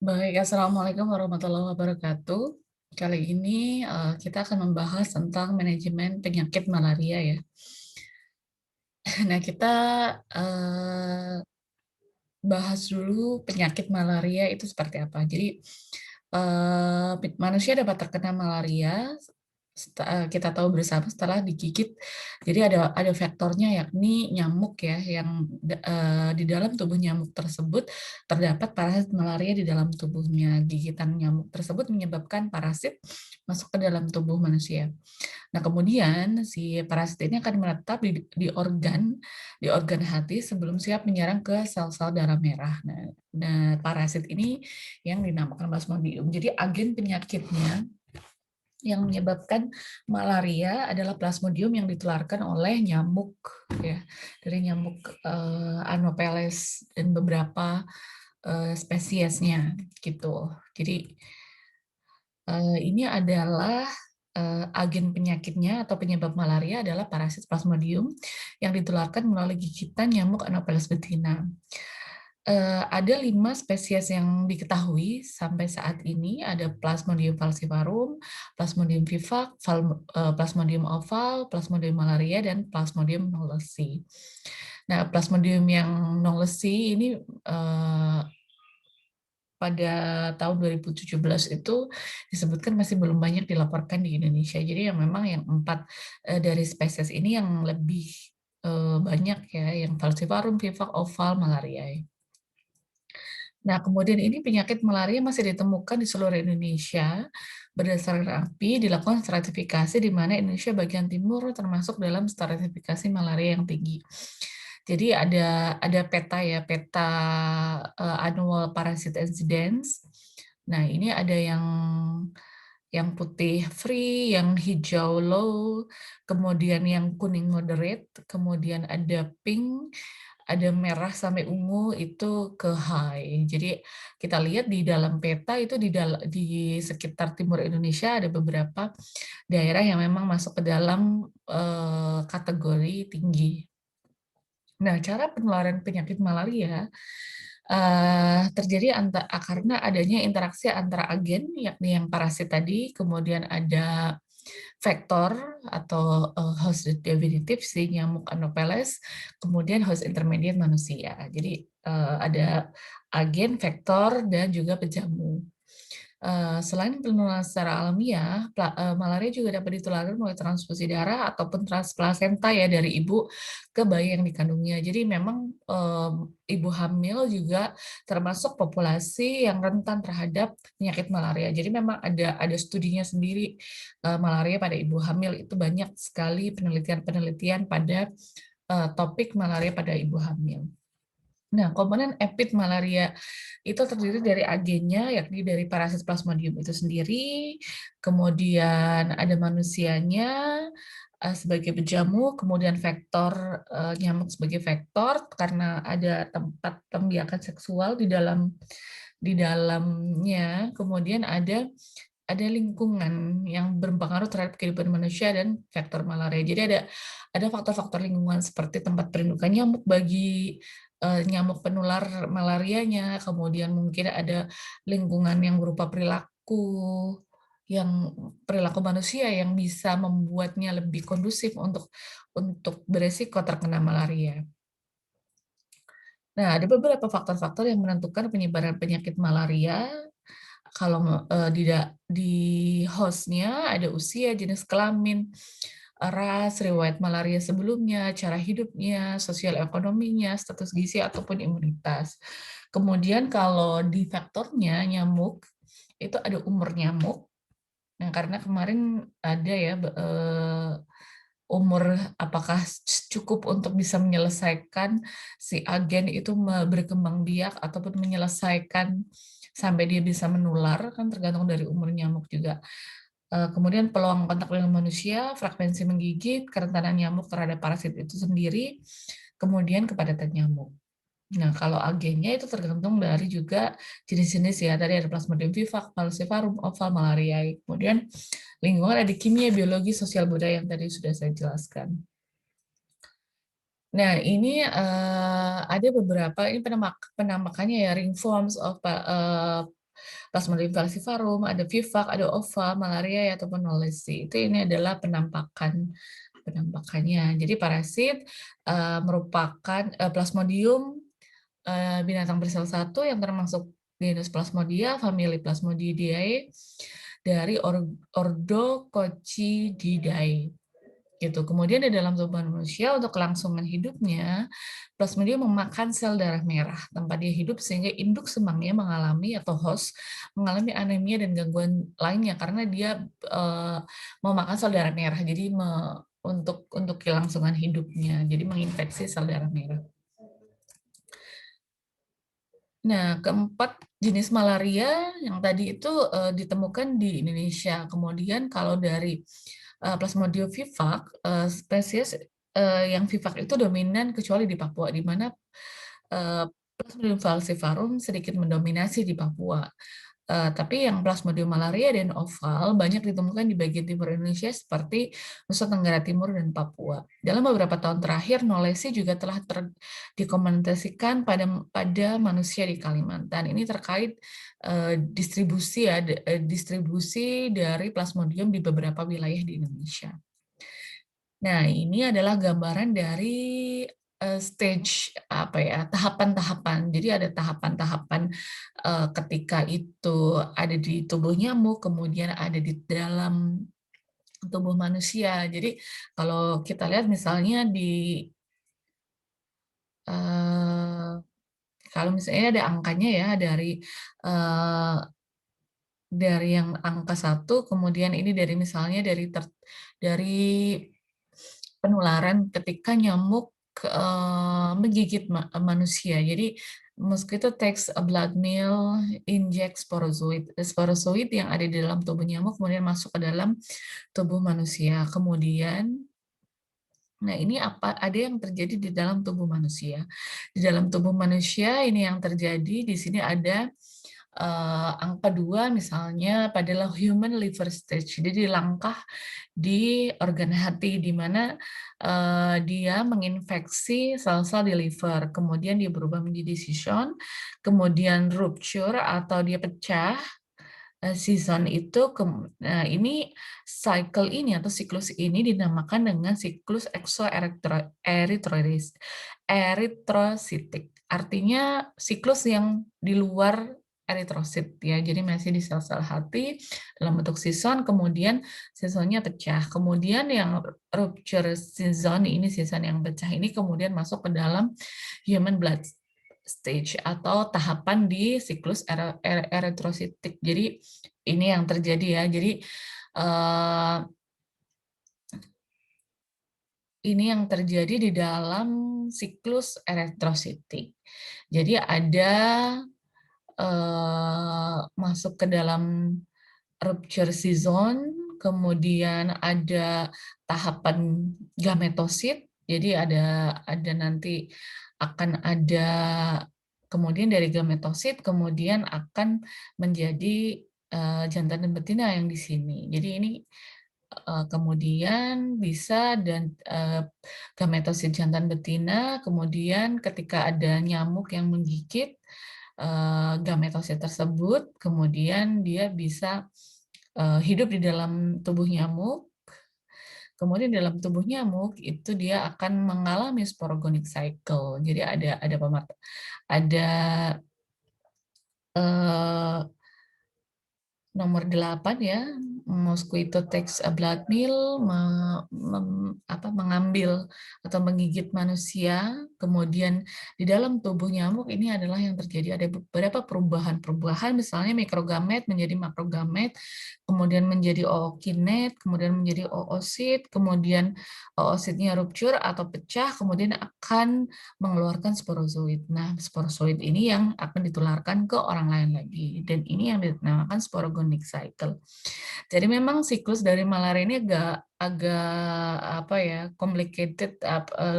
Baik, Assalamualaikum warahmatullahi wabarakatuh. Kali ini kita akan membahas tentang manajemen penyakit malaria ya. Nah, kita eh, bahas dulu penyakit malaria itu seperti apa. Jadi, manusia dapat terkena malaria kita tahu bersama setelah digigit. Jadi ada faktornya yakni nyamuk ya yang di dalam tubuh nyamuk tersebut terdapat parasit malaria di dalam tubuhnya. Gigitan nyamuk tersebut menyebabkan parasit masuk ke dalam tubuh manusia. Nah, kemudian si parasit ini akan menetap di organ hati sebelum siap menyerang ke sel-sel darah merah. Nah, parasit ini yang dinamakan Plasmodium. Jadi agen penyakitnya yang menyebabkan malaria adalah Plasmodium yang ditularkan oleh nyamuk ya, dari nyamuk Anopheles dan beberapa spesiesnya gitu. Jadi ini adalah agen penyakitnya atau penyebab malaria adalah parasit Plasmodium yang ditularkan melalui gigitan nyamuk Anopheles betina. Ada 5 spesies yang diketahui sampai saat ini, ada Plasmodium falciparum, Plasmodium vivax, Plasmodium oval, Plasmodium malaria, dan Plasmodium knowlesi. Nah, Plasmodium yang knowlesi ini pada tahun 2017 itu disebutkan masih belum banyak dilaporkan di Indonesia. Jadi yang memang yang 4 dari spesies ini yang lebih banyak ya, yang falciparum, vivax, oval, malaria. Nah, kemudian ini penyakit malaria masih ditemukan di seluruh Indonesia berdasarkan API dilakukan stratifikasi di mana Indonesia bagian timur termasuk dalam stratifikasi malaria yang tinggi. Jadi ada peta ya, peta annual parasite incidence. Nah, ini ada yang putih free, yang hijau low, kemudian yang kuning moderate, kemudian ada pink, ada merah sampai ungu itu ke high. Jadi kita lihat di dalam peta itu di sekitar timur Indonesia ada beberapa daerah yang memang masuk ke dalam kategori tinggi. Nah, cara penularan penyakit malaria terjadi karena adanya interaksi antara agen, yakni yang parasit tadi, kemudian ada vektor atau host definitif si nyamuk Anopheles, kemudian host intermediate manusia. Jadi ada agen, vektor, dan juga pejamu. Selain penularan secara alamiah, malaria juga dapat ditularkan melalui transfusi darah ataupun transplasenta ya dari ibu ke bayi yang dikandungnya. Jadi memang ibu hamil juga termasuk populasi yang rentan terhadap penyakit malaria. Jadi memang ada studinya sendiri malaria pada ibu hamil itu banyak sekali penelitian-penelitian pada topik malaria pada ibu hamil. Nah, komponen epid malaria itu terdiri dari agennya, yakni dari parasit Plasmodium itu sendiri, kemudian ada manusianya sebagai pejamu, kemudian vektor nyamuk sebagai vektor karena ada tempat pembiakan seksual di dalamnya, kemudian ada lingkungan yang berpengaruh terhadap kehidupan manusia dan faktor malaria. Jadi ada faktor-faktor lingkungan seperti tempat perindukan nyamuk bagi nyamuk penular malarianya, kemudian mungkin ada lingkungan yang berupa perilaku manusia yang bisa membuatnya lebih kondusif untuk beresiko terkena malaria. Nah, ada beberapa faktor-faktor yang menentukan penyebaran penyakit malaria. Kalau di host-nya ada usia, jenis kelamin, ras, riwayat malaria sebelumnya, cara hidupnya, sosial ekonominya, status gizi ataupun imunitas. Kemudian kalau di faktornya nyamuk itu ada umur nyamuk. Nah, karena kemarin ada ya umur apakah cukup untuk bisa menyelesaikan si agen itu berkembang biak ataupun menyelesaikan sampai dia bisa menular, kan tergantung dari umur nyamuk juga. Kemudian peluang kontak dengan manusia, frekuensi menggigit, kerentanan nyamuk terhadap parasit itu sendiri, kemudian kepadatan nyamuk. Nah, kalau agennya itu tergantung dari juga jenis-jenis ya. Tadi ada Plasmodium vivax, falciparum, oval, malaria. Kemudian lingkungan ada kimia, biologi, sosial budaya yang tadi sudah saya jelaskan. Nah, ini ada beberapa ini penamakannya ya ring forms of Plasmodium falciparum, ada vivax, ada ova, malaria ataupun knowledge. Itu ini adalah penampakannya. Jadi parasit merupakan Plasmodium binatang bersel satu yang termasuk genus Plasmodia, famili Plasmodiidae dari ordo Coccididae. Gitu. Kemudian di dalam tubuh manusia untuk kelangsungan hidupnya, Plasmodium memakan sel darah merah tempat dia hidup sehingga induk semangnya mengalami atau host mengalami anemia dan gangguan lainnya karena dia memakan sel darah merah. Jadi untuk kelangsungan hidupnya, jadi menginfeksi sel darah merah. Nah, keempat jenis malaria yang tadi itu ditemukan di Indonesia. Kemudian kalau dari Plasmodium vivax, spesies yang vivax itu dominan kecuali di Papua, di mana Plasmodium falciparum sedikit mendominasi di Papua. Tapi yang Plasmodium malaria dan oval banyak ditemukan di bagian timur Indonesia seperti Nusa Tenggara Timur dan Papua. Dalam beberapa tahun terakhir, Knowlesi juga telah dikomunikasikan pada manusia di Kalimantan. Ini terkait distribusi dari Plasmodium di beberapa wilayah di Indonesia. Nah, ini adalah gambaran dari stage tahapan-tahapan. Jadi ada tahapan-tahapan ketika itu ada di tubuh nyamuk, kemudian ada di dalam tubuh manusia. Jadi kalau kita lihat misalnya kalau misalnya ada angkanya ya dari yang angka 1, kemudian ini dari misalnya dari penularan ketika nyamuk menggigit manusia. Jadi mosquito takes a blood meal, inject sporozoid. Sporozoid yang ada di dalam tubuh nyamuk kemudian masuk ke dalam tubuh manusia. Kemudian, nah ini ada yang terjadi di dalam tubuh manusia. Di dalam tubuh manusia ini yang terjadi di sini ada angka 2 misalnya pada human liver stage. Jadi langkah di organ hati di mana dia menginfeksi sel-sel di liver, kemudian dia berubah menjadi scission, kemudian rupture atau dia pecah. Season itu ini cycle ini atau siklus ini dinamakan dengan siklus eritrositik. Artinya siklus yang di luar eritrosit ya. Jadi masih di sel-sel hati dalam bentuk season, kemudian seasonnya pecah. Kemudian yang rupture season ini season yang pecah ini kemudian masuk ke dalam human blood stage atau tahapan di siklus eritrositik. Jadi ini yang terjadi ya. Jadi ini yang terjadi di dalam siklus eritrositik. Jadi ada masuk ke dalam rupture season, kemudian ada tahapan gametosit. Jadi ada nanti akan ada kemudian dari gametosit kemudian akan menjadi jantan dan betina yang di sini. Jadi ini kemudian bisa dan gametosit jantan betina, kemudian ketika ada nyamuk yang menggigit gametosit tersebut, kemudian dia bisa hidup di dalam tubuh nyamuk. Kemudian dalam tubuh nyamuk itu dia akan mengalami sporogonic cycle. Jadi ada nomor 8 ya, mosquito takes a blood meal, mengambil atau menggigit manusia, kemudian di dalam tubuh nyamuk ini adalah yang terjadi ada beberapa perubahan, misalnya mikrogamet menjadi makrogamet, kemudian menjadi ookinet, kemudian menjadi oosit, kemudian oositnya rupture atau pecah, kemudian akan mengeluarkan sporozoid. Nah, sporozoid ini yang akan ditularkan ke orang lain lagi, dan ini yang dinamakan sporogonic cycle. Jadi memang siklus dari malaria ini agak complicated,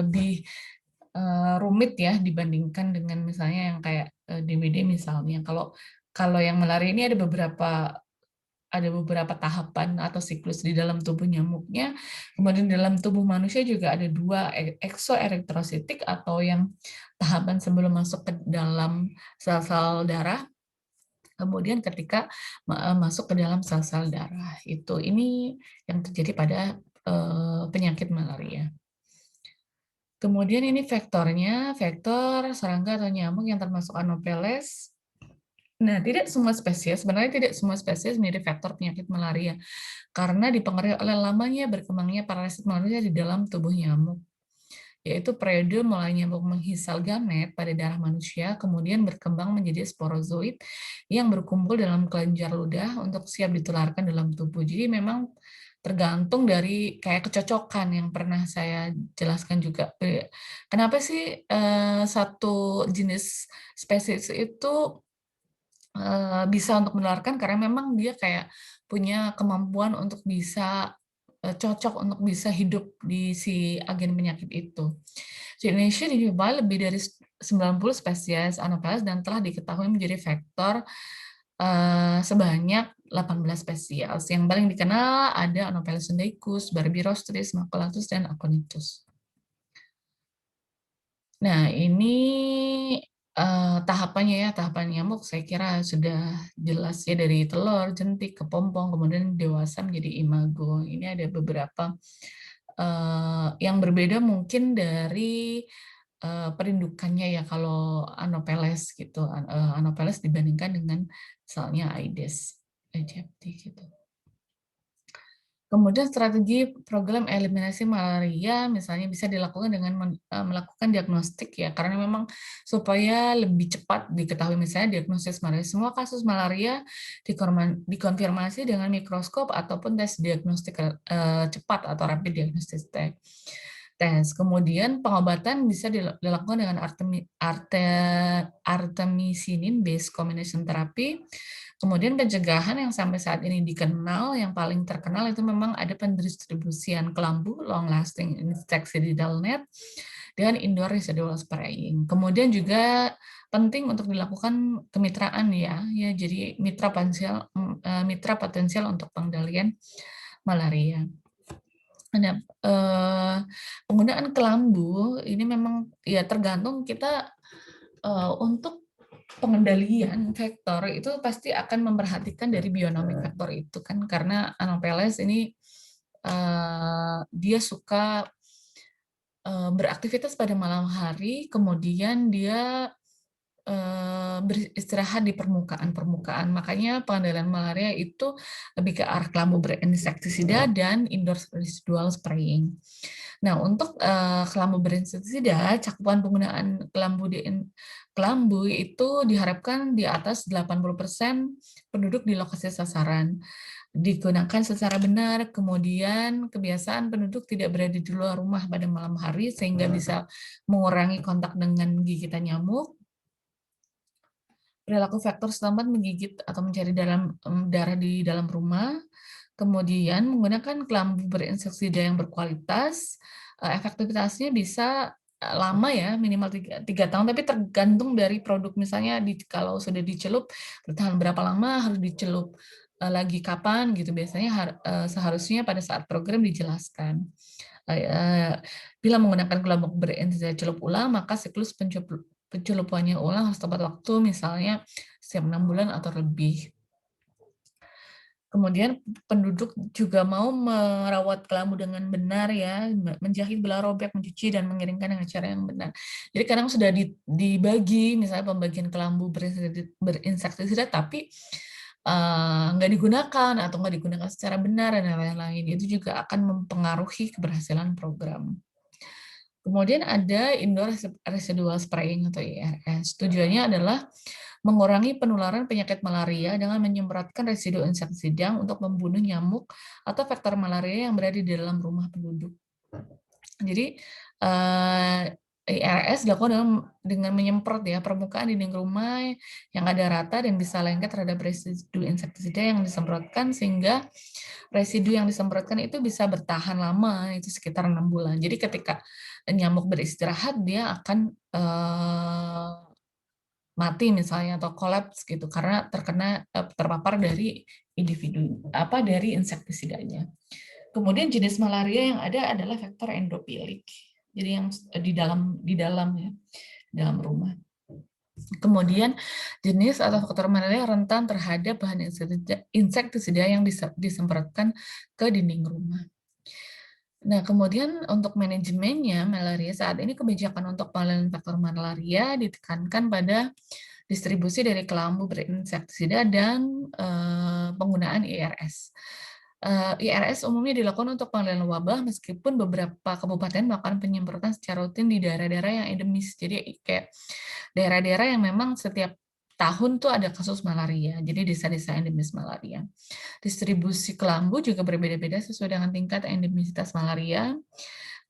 lebih rumit ya dibandingkan dengan misalnya yang kayak DBD misalnya. Kalau yang malaria ini ada beberapa tahapan atau siklus di dalam tubuh nyamuknya. Kemudian dalam tubuh manusia juga ada 2 eksoeritrositik atau yang tahapan sebelum masuk ke dalam sel-sel darah. Kemudian ketika masuk ke dalam sel-sel darah, ini yang terjadi pada penyakit malaria. Kemudian ini vektornya, vektor serangga atau nyamuk yang termasuk Anopheles. Nah, sebenarnya tidak semua spesies menjadi vektor penyakit malaria, karena dipengaruhi oleh lamanya berkembangnya parasit malaria di dalam tubuh nyamuk, yaitu periode mulai nyamuk menghisal gamet pada darah manusia, kemudian berkembang menjadi sporozoid yang berkumpul dalam kelenjar ludah untuk siap ditularkan dalam tubuh. Jadi memang tergantung dari kayak kecocokan yang pernah saya jelaskan juga. Kenapa sih satu jenis spesies itu bisa untuk menularkan, karena memang dia kayak punya kemampuan untuk bisa cocok untuk bisa hidup di si agen penyakit itu. Di Indonesia dijumpai lebih dari 90 spesies Anopheles dan telah diketahui menjadi vektor sebanyak 18 spesies. Yang paling dikenal ada Anopheles sindaicus, Barbirostris, Maculatus, dan Aconitus. Nah, ini tahapannya ya, tahapan nyamuk saya kira sudah jelas ya, dari telur, jentik, kepompong, kemudian dewasa menjadi imago. Ini ada beberapa yang berbeda mungkin dari perindukannya ya kalau Anopheles gitu, Anopheles dibandingkan dengan misalnya Aedes aegypti gitu. Kemudian strategi program eliminasi malaria misalnya bisa dilakukan dengan melakukan diagnostik ya, karena memang supaya lebih cepat diketahui misalnya diagnosis malaria. Semua kasus malaria dikonfirmasi dengan mikroskop ataupun tes diagnostik cepat atau rapid diagnostic tes. Kemudian pengobatan bisa dilakukan dengan artemisinin based combination therapy. Kemudian pencegahan yang sampai saat ini dikenal, yang paling terkenal itu memang ada pendistribusian kelambu, long lasting insecticidal net, dan indoor residual spraying. Kemudian juga penting untuk dilakukan kemitraan ya, jadi mitra potensial untuk pengendalian malaria. Nah, penggunaan kelambu ini memang ya tergantung kita untuk pengendalian vektor itu pasti akan memperhatikan dari bionomik vektor itu kan, karena Anopheles ini dia suka beraktivitas pada malam hari, kemudian dia beristirahat di permukaan. Makanya pengendalian malaria itu lebih ke arah kelambu berinsektisida dan indoor residual spraying. Nah, untuk kelambu berinsektisida, cakupan penggunaan kelambu itu diharapkan di atas 80% penduduk di lokasi sasaran. Digunakan secara benar, kemudian kebiasaan penduduk tidak berada di luar rumah pada malam hari sehingga bisa mengurangi kontak dengan gigitan nyamuk. Perilaku faktor setempat menggigit atau mencari darah di dalam rumah, kemudian menggunakan kelambu berinsektisida yang berkualitas, efektivitasnya bisa lama ya, minimal 3 tahun, tapi tergantung dari produk. Misalnya kalau sudah dicelup, bertahan berapa lama, harus dicelup lagi kapan gitu, biasanya seharusnya pada saat program dijelaskan. Bila menggunakan kelompok berintegrasi celup ulang, maka siklus pencelupannya ulang harus tepat waktu, misalnya setiap 6 bulan atau lebih. Kemudian penduduk juga mau merawat kelambu dengan benar ya, menjahit belah robek, mencuci, dan mengiringkan dengan cara yang benar. Jadi kadang sudah dibagi, misalnya pembagian kelambu berinsektisida, tapi nggak digunakan atau nggak digunakan secara benar dan lain-lain. Itu juga akan mempengaruhi keberhasilan program. Kemudian ada indoor residual spraying atau IRS. Tujuannya adalah mengurangi penularan penyakit malaria dengan menyemprotkan residu insektisida untuk membunuh nyamuk atau vektor malaria yang berada di dalam rumah penduduk. Jadi IRS dilakukan dengan menyemprot ya permukaan dinding rumah yang ada rata dan bisa lengket terhadap residu insektisida yang disemprotkan, sehingga residu yang disemprotkan itu bisa bertahan lama, itu sekitar 6 bulan. Jadi ketika nyamuk beristirahat, dia akan mati misalnya atau kolaps gitu karena terpapar dari individu dari insektisidanya. Kemudian jenis malaria yang ada adalah vektor endopilik. Jadi yang di dalam ya, dalam rumah. Kemudian jenis atau faktor malaria rentan terhadap bahan insektisida yang disemprotkan ke dinding rumah. Nah, kemudian untuk manajemennya malaria saat ini kebijakan untuk pengendalian faktor malaria ditekankan pada distribusi dari kelambu berinsektisida dan penggunaan IRS. IRS umumnya dilakukan untuk pengendalian wabah meskipun beberapa kabupaten melakukan penyemprotan secara rutin di daerah-daerah yang endemis. Jadi kayak daerah-daerah yang memang setiap tahun tuh ada kasus malaria, jadi desa-desa endemis malaria. Distribusi kelambu juga berbeda-beda sesuai dengan tingkat endemisitas malaria.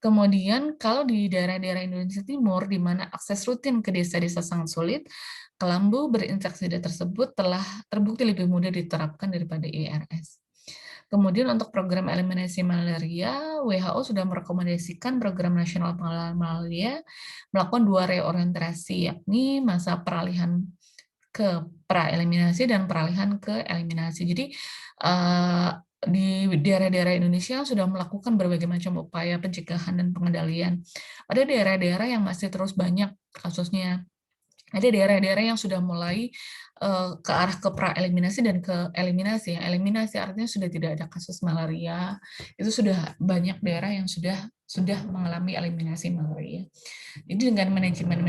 Kemudian kalau di daerah-daerah Indonesia Timur, di mana akses rutin ke desa-desa sangat sulit, kelambu berinsektisida tersebut telah terbukti lebih mudah diterapkan daripada IRS. Kemudian untuk program eliminasi malaria, WHO sudah merekomendasikan program nasional pengelolaan malaria melakukan 2 reorientasi, yakni masa peralihan ke pra-eliminasi dan peralihan ke eliminasi. Jadi di daerah-daerah Indonesia sudah melakukan berbagai macam upaya pencegahan dan pengendalian. Ada daerah-daerah yang masih terus banyak kasusnya. Ada daerah-daerah yang sudah mulai ke arah ke pra-eliminasi dan ke eliminasi. Eliminasi artinya sudah tidak ada kasus malaria. Itu sudah banyak daerah yang sudah mengalami eliminasi malaria. Jadi dengan manajemen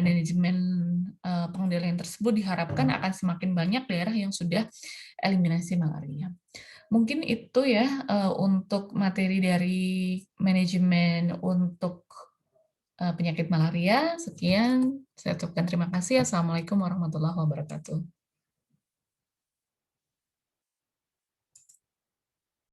pengendalian tersebut diharapkan akan semakin banyak daerah yang sudah eliminasi malaria. Mungkin itu ya untuk materi dari manajemen untuk penyakit malaria. Sekian, saya ucapkan terima kasih. Assalamualaikum warahmatullahi wabarakatuh.